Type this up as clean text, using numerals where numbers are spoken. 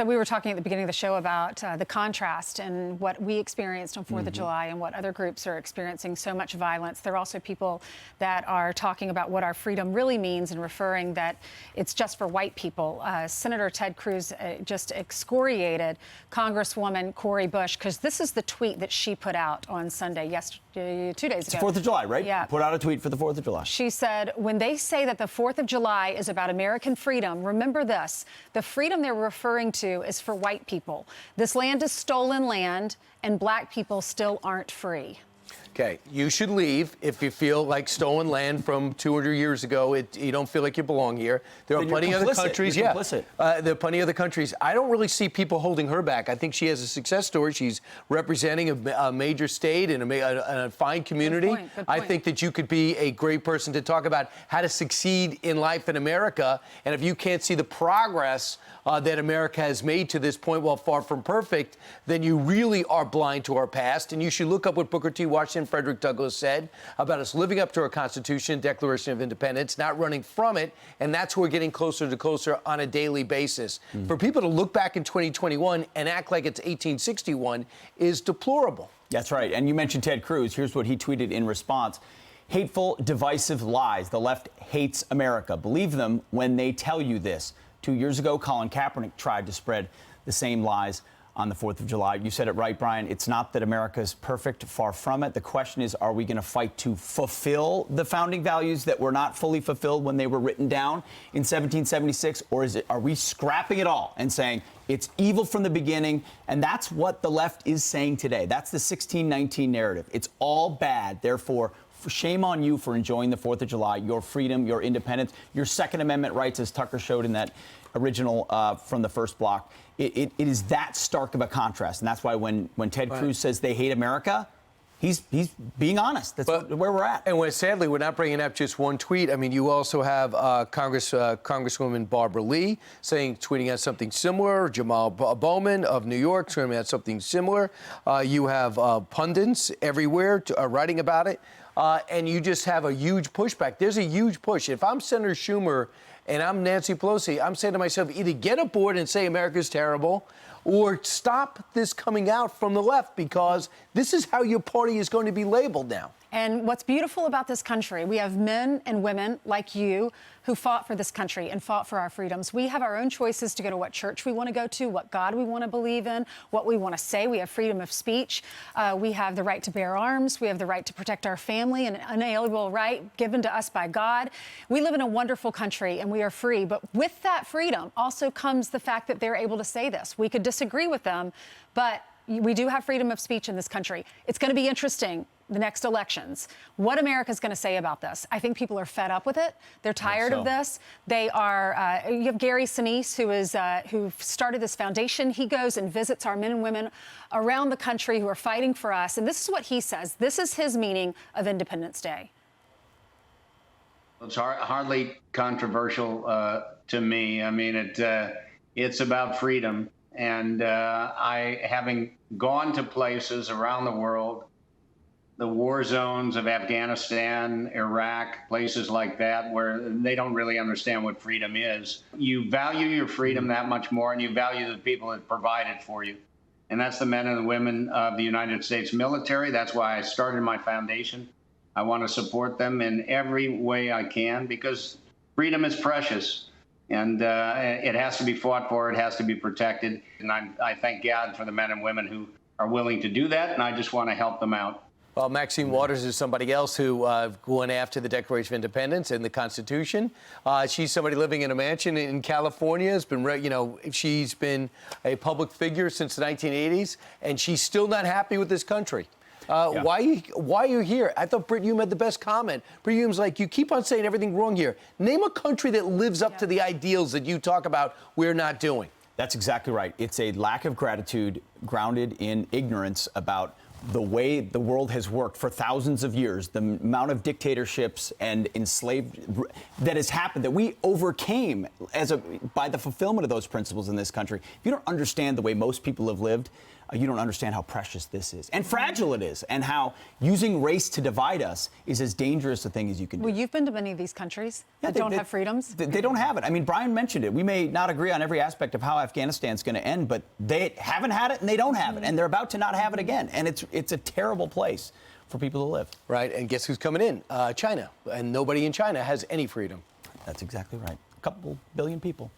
So we were talking at the beginning of the show about the contrast and what we experienced on 4th of July and what other groups are experiencing, so much violence. There are also people that are talking about what our freedom really means and referring that it's just for white people. Senator Ted Cruz just excoriated Congresswoman Cori Bush because this is the tweet that she put out on Sunday, 2 days ago. It's 4th of July, right? Yeah. Put out a tweet for the 4th of July. She said, when they say that the 4th of July is about American freedom, remember this. The freedom they're referring to is for white people. This land is stolen land, and black people still aren't free. Okay, you should leave if you feel like stolen land from 200 years ago. You don't feel like you belong here. There are plenty of other countries. There are plenty of other countries. I don't really see people holding her back. I think she has a success story. She's representing a major state and a fine community. Good point. I think that you could be a great person to talk about how to succeed in life in America. And if you can't see the progress that America has made to this point, while far from perfect, then you really are blind to our past. And you should look up what Booker T. Washington Frederick Douglass said about us living up to our Constitution, Declaration of Independence, not running from it, and that's who we're getting closer to closer on a daily basis. For people to look back in 2021 and act like it's 1861 is deplorable. That's right. And you mentioned Ted Cruz. Here's what he tweeted in response. Hateful, divisive lies. The left hates America. Believe them when they tell you this. 2 years ago, Colin Kaepernick tried to spread the same lies on the 4th of July. You said it right, Brian. It's not that America is perfect. Far from it. The question is, are we going to fight to fulfill the founding values that were not fully fulfilled when they were written down in 1776? Or are we scrapping it all and saying it's evil from the beginning? And that's what the left is saying today. That's the 1619 narrative. It's all bad. Therefore, shame on you for enjoying the 4th of July, your freedom, your independence, your Second Amendment rights, as Tucker showed in that original from the first block. It is that stark of a contrast. And that's why when Ted Cruz says they hate America, he's being honest. That's where we're at. And sadly, we're not bringing up just one tweet. I mean, you also have Congresswoman Barbara Lee tweeting out something similar. Jamal Bowman of New York tweeting out something similar. You have pundits everywhere writing about it. And you just have a huge pushback. There's a huge push. If I'm Senator Schumer and I'm Nancy Pelosi, I'm saying to myself, either get aboard and say America's terrible or stop this coming out from the left, because this is how your party is going to be labeled now. And what's beautiful about this country, we have men and women like you who fought for this country and fought for our freedoms. We have our own choices to go to what church we want to go to, what God we want to believe in, what we want to say. We have freedom of speech. We have the right to bear arms. We have the right to protect our family, an unalienable right given to us by God. We live in a wonderful country and we are free. But with that freedom also comes the fact that they're able to say this. We could disagree with them, but we do have freedom of speech in this country. It's going to be interesting, the next elections, what America's going to say about this. I think people are fed up with it. They're tired of this. They are. You have Gary Sinise, who started this foundation. He goes and visits our men and women around the country who are fighting for us. And this is what he says. This is his meaning of Independence Day. It's hardly controversial to me. I mean, it's about freedom. And having gone to places around the world, the war zones of Afghanistan, Iraq, places like that, where they don't really understand what freedom is, you value your freedom that much more, and you value the people that provide it for you. And that's the men and the women of the United States military. That's why I started my foundation. I want to support them in every way I can, because freedom is precious. And it has to be fought for. It has to be protected. And I thank God for the men and women who are willing to do that. And I just want to help them out. Well, Maxine Waters is somebody else who went after the Declaration of Independence and the Constitution. She's somebody living in a mansion in California. She's been a public figure since the 1980s, and she's still not happy with this country. Why are you here? I thought, Britt, you made the best comment. Britt Hume's like, you keep on saying everything wrong here. Name a country that lives up to the ideals that you talk about we're not doing. That's exactly right. It's a lack of gratitude grounded in ignorance about the way the world has worked for thousands of years, the amount of dictatorships and enslaved that has happened, that we overcame by the fulfillment of those principles in this country. If you don't understand the way most people have lived, you don't understand how precious this is and fragile it is, and how using race to divide us is as dangerous a thing as you can do. Well, you've been to many of these countries that don't have freedoms. They don't have it. I mean, Brian mentioned it. We may not agree on every aspect of how Afghanistan's going to end, but they haven't had it and they don't have it, and they're about to not have it again. And it's a terrible place for people to live. Right, and guess who's coming in? China. And nobody in China has any freedom. That's exactly right. A couple billion people.